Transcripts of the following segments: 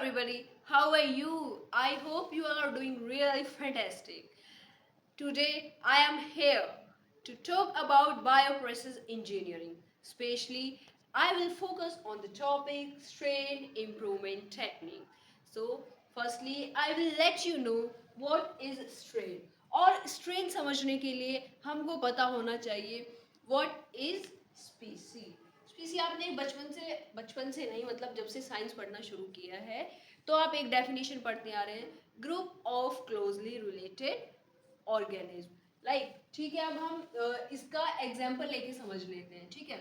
everybody, how are you? I hope you are doing really fantastic. Today I am here to talk about bioprocess engineering. Especially, I will focus on the topic strain improvement technique. So, firstly, I will let you know what is strain. और strain समझने के लिए हमको पता होना चाहिए what is species. स्पीसी आपने बचपन से नहीं, मतलब जब से साइंस पढ़ना शुरू किया है तो आप एक डेफिनेशन पढ़ते आ रहे हैं, group of closely related organism. Like ठीक है, अब हम इसका एग्जाम्पल लेके समझ लेते हैं। ठीक है,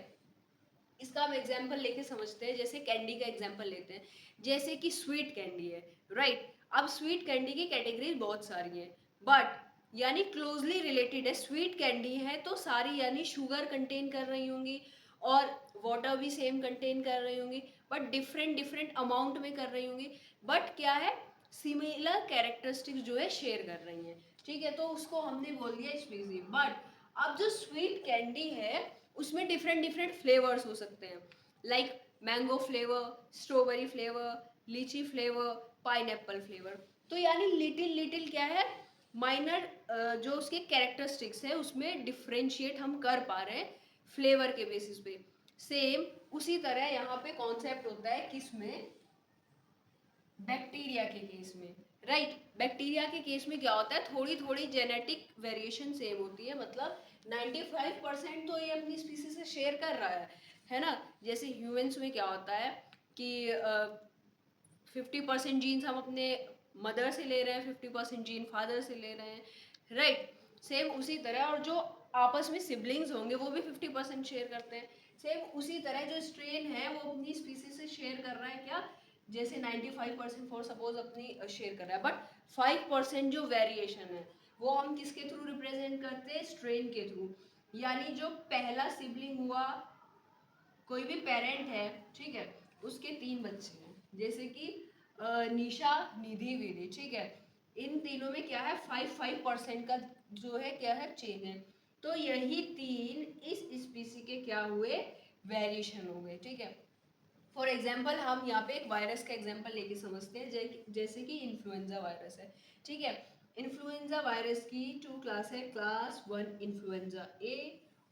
इसका हम एग्जाम्पल लेके समझते हैं। जैसे कैंडी का एग्जाम्पल लेते हैं, जैसे कि स्वीट कैंडी है, राइट। अब स्वीट कैंडी की कैटेगरीज बहुत सारी हैं, बट यानी क्लोजली रिलेटेड है। स्वीट कैंडी है तो सारी यानी शुगर कंटेन कर रही होंगी और वाटर भी सेम कंटेन कर रही होंगी, बट डिफरेंट डिफरेंट अमाउंट में कर रही होंगी। बट क्या है, सिमिलर कैरेक्टरिस्टिक्स जो है शेयर कर रही हैं। ठीक है, तो उसको हमने बोल दिया स्पीसी। बट अब जो स्वीट कैंडी है उसमें डिफरेंट डिफरेंट फ्लेवर्स हो सकते हैं, like mango flavour, strawberry flavour, लीची फ्लेवर, पाइनएप्पल फ्लेवर। तो यानी लिटिल लिटिल क्या है, माइनर जो उसके कैरेक्टरिस्टिक्स है उसमें डिफ्रेंशिएट हम कर पा रहे हैं फ्लेवर के बेसिस पे। सेम उसी तरह यहाँ पे कॉन्सेप्ट होता है किसमें, बैक्टीरिया के केस में, राइट। बैक्टीरिया के केस में क्या होता है, थोड़ी थोड़ी जेनेटिक वेरिएशन सेम होती है, मतलब 95% तो ये अपनी स्पीसीज से शेयर कर रहा है ना। जैसे ह्यूमंस में क्या होता है कि 50% जीन्स हम अपने मदर से ले रहे हैं, 50% जीन फादर से ले रहे हैं, राइट। सेम उसी तरह, और जो आपस में सिबलिंग्स होंगे वो भी 50% शेयर करते हैं। सेम उसी तरह जो स्ट्रेन है वो अपनी स्पीसीज से शेयर कर रहा है क्या, जैसे 95% फॉर सपोज अपनी शेयर कर रहा है, बट 5% जो वेरिएशन है वो हम किसके थ्रू रिप्रेजेंट करते हैं, स्ट्रेन के थ्रू। यानी जो पहला सिबलिंग हुआ, कोई भी पेरेंट है, ठीक है, उसके 3 बच्चे हैं, जैसे कि निशा, निधि, विधि, ठीक है। इन तीनों में क्या है, 5% का जो है क्या है, चेंज है। तो यही 3 इस स्पीसी के क्या हुए, वेरिएशन हो गए। ठीक है, फॉर एग्जाम्पल हम यहाँ पे एक वायरस का एग्जाम्पल लेके समझते हैं, जैसे कि इन्फ्लुएंजा वायरस है। ठीक है, इन्फ्लुएंजा वायरस की 2 क्लास है, क्लास 1 इन्फ्लुएंजा ए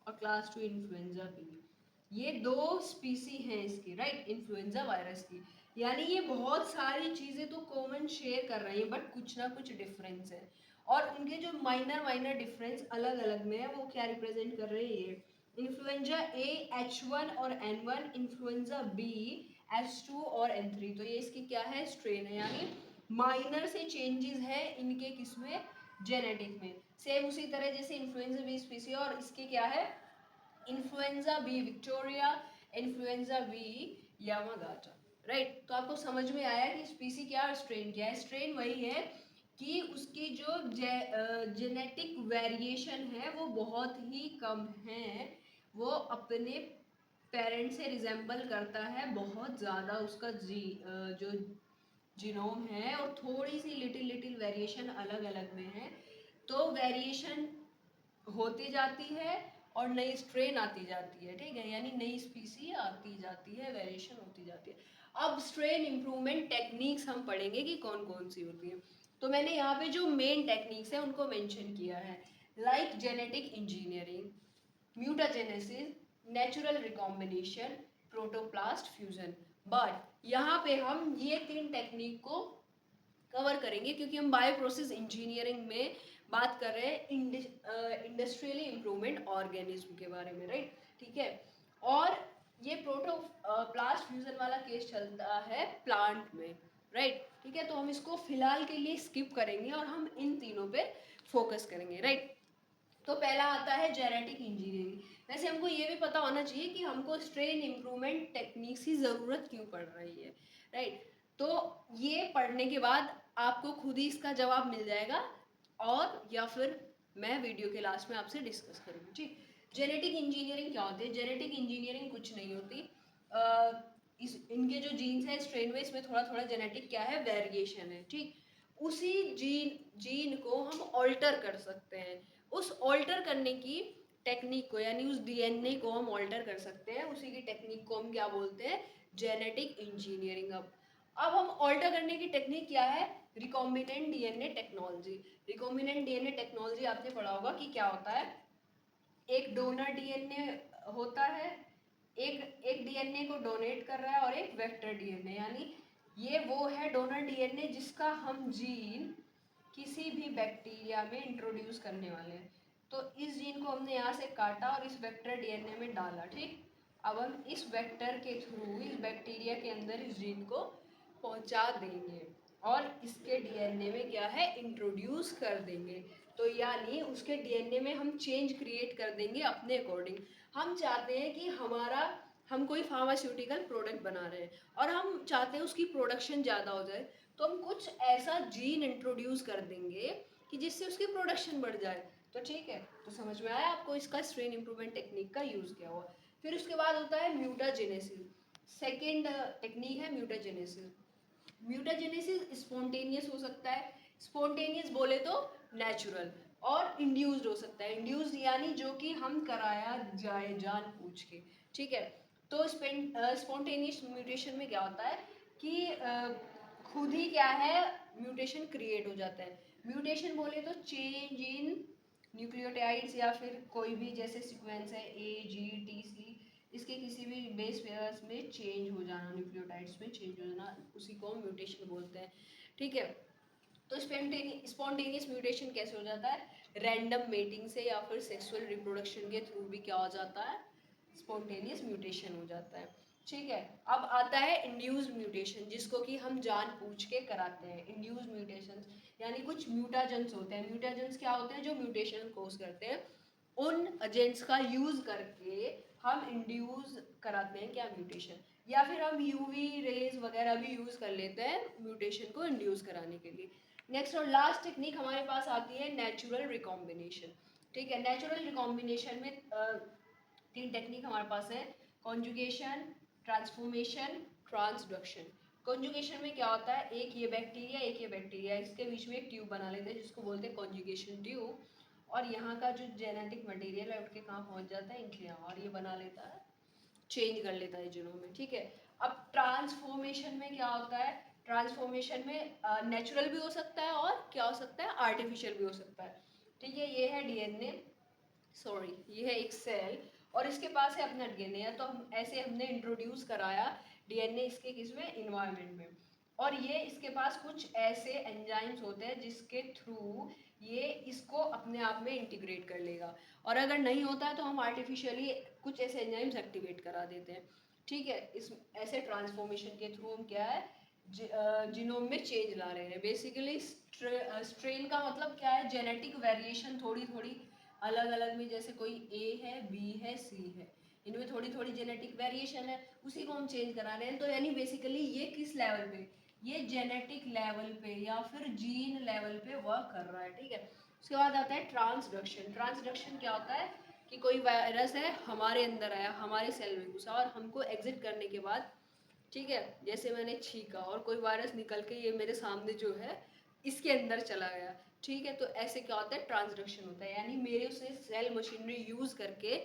और क्लास 2 इन्फ्लुएंजा बी। ये 2 स्पीसी हैं इसकी, राइट, इन्फ्लुएंजा वायरस की। यानी ये बहुत सारी चीज़ें तो कॉमन शेयर कर रही हैं, बट कुछ ना कुछ डिफरेंस है। और उनके जो माइनर माइनर डिफरेंस अलग अलग में है, वो क्या रिप्रेजेंट कर रहे हैं, ये इन्फ्लुएंजा ए H1 और N1, इन्फ्लुएंजा बी H2 और N3। तो ये इसकी क्या है, स्ट्रेन है। यानी माइनर से चेंजेस है इनके किसमें, जेनेटिक में। सेम उसी तरह जैसे इन्फ्लुएंजा बी स्पीसी और इसके क्या है, influenza B Victoria, influenza B Yamagata, right. तो आपको समझ में आया कि स्पीसी क्या और स्ट्रेन क्या है। स्ट्रेन वही है कि उसकी जो जेनेटिक वेरिएशन है वो बहुत ही कम है, वो अपने पेरेंट से रिजेंबल करता है बहुत ज़्यादा, उसका जो जीनोम है, और थोड़ी सी लिटिल लिटिल वेरिएशन अलग अलग में है। तो वेरिएशन होती जाती है और नई स्ट्रेन आती जाती है। ठीक है, यानी नई स्पीसी आती जाती है, वेरिएशन होती जाती है। अब स्ट्रेन इम्प्रूवमेंट टेक्निक्स हम पढ़ेंगे कि कौन कौन सी होती हैं। तो मैंने यहाँ पे जो मेन टेक्निक्स है उनको मेंशन किया है, like genetic engineering, mutagenesis, natural recombination, protoplast fusion. But यहाँ पे हम ये 3 टेक्निक को कवर करेंगे क्योंकि हम बायो प्रोसेस इंजीनियरिंग में बात कर रहे हैं इंडस्ट्रियली इम्प्रूवमेंट ऑर्गेनिज्म के बारे में, राइट। ठीक है, और ये प्रोटोप्लास्ट फ्यूजन वाला केस चलता है प्लांट में, राइट। ठीक है, तो हम इसको फिलहाल के लिए स्किप करेंगे और हम इन तीनों पे फोकस करेंगे, राइट। तो पहला आता है जेनेटिक इंजीनियरिंग। वैसे हमको ये भी पता होना चाहिए कि हमको स्ट्रेन इम्प्रूवमेंट टेक्निक्स की ज़रूरत क्यों पड़ रही है, राइट। तो ये पढ़ने के बाद आपको खुद ही इसका जवाब मिल जाएगा, और या फिर मैं वीडियो के लास्ट में आपसे डिस्कस करूँगी। ठीक, जेनेटिक इंजीनियरिंग क्या होती है, जेनेटिक इंजीनियरिंग कुछ नहीं होती, इस इनके जो जीन्स है स्ट्रेन में, इसमें थोड़ा थोड़ा जेनेटिक क्या है, वेरिएशन है। ठीक, उसी जीन को हम ऑल्टर कर सकते हैं। उस ऑल्टर करने की टेक्निक को, यानी उस डीएनए को हम ऑल्टर कर सकते हैं, उसी की टेक्निक को हम क्या बोलते हैं, जेनेटिक इंजीनियरिंग। अब अब हम ऑल्टर करने की टेक्निक क्या है, recombinant DNA technology. Recombinant DNA technology आपने पढ़ा होगा कि क्या होता है, एक डोनर डीएनए होता है, एक डीएनए को डोनेट कर रहा है और एक वेक्टर डीएनए, यानी ये वो है डोनर डीएनए जिसका हम जीन किसी भी बैक्टीरिया में इंट्रोड्यूस करने वाले हैं। तो इस जीन को हमने यहाँ से काटा और इस वेक्टर डीएनए में डाला, ठीक। अब हम इस वेक्टर के थ्रू इस बैक्टीरिया के अंदर इस जीन को पहुँचा देंगे और इसके डीएनए में क्या है, इंट्रोड्यूस कर देंगे। तो यानी उसके डीएनए में हम चेंज क्रिएट कर देंगे अपने अकॉर्डिंग। हम चाहते हैं कि हम कोई फार्मास्यूटिकल प्रोडक्ट बना रहे हैं और हम चाहते हैं उसकी प्रोडक्शन ज़्यादा हो जाए, तो हम कुछ ऐसा जीन इंट्रोड्यूस कर देंगे कि जिससे उसकी प्रोडक्शन बढ़ जाए। तो ठीक है, तो समझ में आया आपको इसका स्ट्रेन इम्प्रूवमेंट टेक्निक का यूज़ क्या हुआ। फिर उसके बाद होता है म्यूटाजेनेसिस। सेकेंड टेक्निक है म्यूटाजेनेसिस। म्यूटाजेनेसिस स्पॉन्टेनियस हो सकता है, स्पॉन्टेनियस बोले तो नेचुरल, और इंड्यूस्ड हो सकता है। इंड्यूस्ड यानी जो कि हम कराया जाए जानबूझ के, ठीक है। तो स्पॉन्टेनियस म्यूटेशन में क्या होता है कि खुद ही क्या है, म्यूटेशन क्रिएट हो जाता है। म्यूटेशन बोले तो चेंज इन न्यूक्लियोटाइड्स या फिर कोई भी जैसे सीक्वेंस है AGTC, इसके किसी भी बेस पेयर्स में चेंज हो जाना, न्यूक्लियोटाइड्स में चेंज हो जाना, उसी को हम म्यूटेशन बोलते हैं, ठीक है। तो स्पॉन्टेनियस म्यूटेशन कैसे हो जाता है, रैंडम मेटिंग से या फिर सेक्सुअल रिप्रोडक्शन के थ्रू भी क्या हो जाता है, स्पॉन्टेनियस म्यूटेशन हो जाता है, ठीक है। अब आता है इंड्यूस्ड म्यूटेशन, जिसको कि हम जानबूझ के कराते हैं। इंड्यूस्ड म्यूटेशन यानी कुछ म्यूटाजेंस होते हैं। म्यूटाजेंस क्या होते हैं, जो म्यूटेशन कोज करते हैं, उन एजेंट्स का यूज करके हम इंड्यूस कराते हैं क्या, म्यूटेशन। या फिर हम यूवी रेज वगैरह भी यूज कर लेते हैं म्यूटेशन को इंड्यूस कराने के लिए। नेक्स्ट और लास्ट टेक्निक हमारे पास आती है नेचुरल रिकॉम्बिनेशन, ठीक है। नेचुरल रिकॉम्बिनेशन में तीन टेक्निक हमारे पास है, कॉन्जुगेशन, ट्रांसफॉर्मेशन, ट्रांसडक्शन। कॉन्जुगेशन में क्या होता है, एक ये बैक्टीरिया, इसके बीच में एक ट्यूब बना लेते हैं जिसको बोलते हैं कॉन्जुगेशन ट्यूब, और यहाँ का जो जेनेटिक मटेरियल है उठ के कहाँ पहुँच जाता है, इनके यहाँ, और ये बना लेता है, चेंज कर लेता है जीनोम में, ठीक है। अब ट्रांसफॉर्मेशन में क्या होता है, ट्रांसफॉर्मेशन में नेचुरल भी हो सकता है और क्या हो सकता है, आर्टिफिशियल भी हो सकता है, ठीक है। ये है डीएनए, सॉरी ये है एक सेल और इसके पास है अपना डीएनए, तो हम ऐसे हमने इंट्रोड्यूस कराया डीएनए इसके किसमें, इन्वायरमेंट में, और ये इसके पास कुछ ऐसे एंजाइम्स होते हैं जिसके थ्रू ये इसको अपने आप में इंटीग्रेट कर लेगा, और अगर नहीं होता है तो हम आर्टिफिशियली कुछ ऐसे एंजाइम्स एक्टिवेट करा देते हैं, ठीक है। इस ऐसे ट्रांसफॉर्मेशन के थ्रू हम क्या है, जीनोम में चेंज ला रहे हैं। बेसिकली स्ट्रेन का मतलब क्या है, जेनेटिक वेरिएशन थोड़ी थोड़ी अलग अलग में, जैसे कोई A है, B है, C है, इनमें थोड़ी थोड़ी जेनेटिक वेरिएशन है, उसी को हम चेंज करा रहे हैं। तो यानी बेसिकली ये किस लेवल पे, ये जेनेटिक लेवल पे या फिर जीन लेवल पे वर्क कर रहा है, ठीक है। उसके बाद आता है ट्रांसडक्शन। ट्रांसडक्शन क्या होता है कि कोई वायरस है हमारे अंदर आया, हमारे सेल में घुसा और हमको एग्जिट करने के बाद, ठीक है, जैसे मैंने छींका और कोई वायरस निकल के ये मेरे सामने जो है इसके अंदर चला गया, ठीक है। तो ऐसे क्या होता है, ट्रांसडक्शन होता है, यानी मेरे उसने सेल मशीनरी यूज करके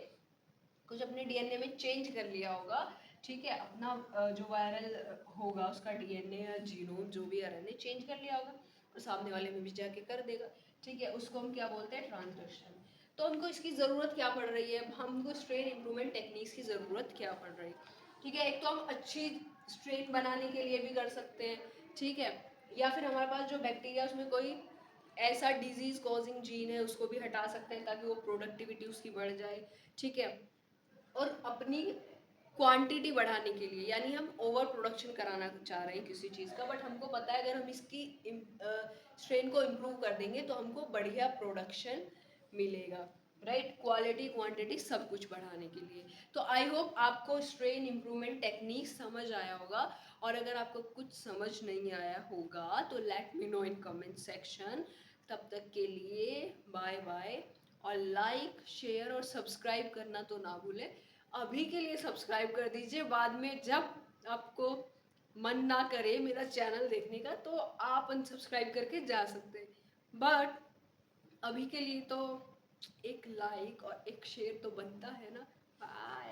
कुछ अपने डीएनए में चेंज कर लिया होगा, ठीक है। अपना जो वायरल होगा उसका डीएनए या जीनोम जो भी आरएनए चेंज कर लिया होगा और सामने वाले में भी जाके कर देगा, ठीक है। उसको हम क्या बोलते हैं, ट्रांसडक्शन। तो हमको इसकी ज़रूरत क्या पड़ रही है, हमको स्ट्रेन इम्प्रूवमेंट टेक्निक्स की ज़रूरत क्या पड़ रही है, ठीक है। एक तो हम अच्छी स्ट्रेन बनाने के लिए भी कर सकते हैं, ठीक है, या फिर हमारे पास जो बैक्टीरिया उसमें कोई ऐसा डिजीज कॉजिंग जीन है उसको भी हटा सकते हैं ताकि वो प्रोडक्टिविटी उसकी बढ़ जाए, ठीक है। और अपनी क्वांटिटी बढ़ाने के लिए, यानी हम ओवर प्रोडक्शन कराना चाह रहे हैं किसी चीज़ का, बट हमको पता है अगर हम इसकी स्ट्रेन को इम्प्रूव कर देंगे तो हमको बढ़िया प्रोडक्शन मिलेगा, राइट। क्वालिटी क्वांटिटी सब कुछ बढ़ाने के लिए। तो आई होप आपको स्ट्रेन इम्प्रूवमेंट टेक्निक समझ आया होगा, और अगर आपको कुछ समझ नहीं आया होगा तो let me know in comment section. तब तक के लिए बाय बाय, और लाइक शेयर और सब्सक्राइब करना तो ना भूलें। अभी के लिए सब्सक्राइब कर दीजिए, बाद में जब आपको मन ना करे मेरा चैनल देखने का तो आप अनसब्सक्राइब करके जा सकते हैं, बट अभी के लिए तो एक लाइक और एक शेयर तो बनता है ना। बाय।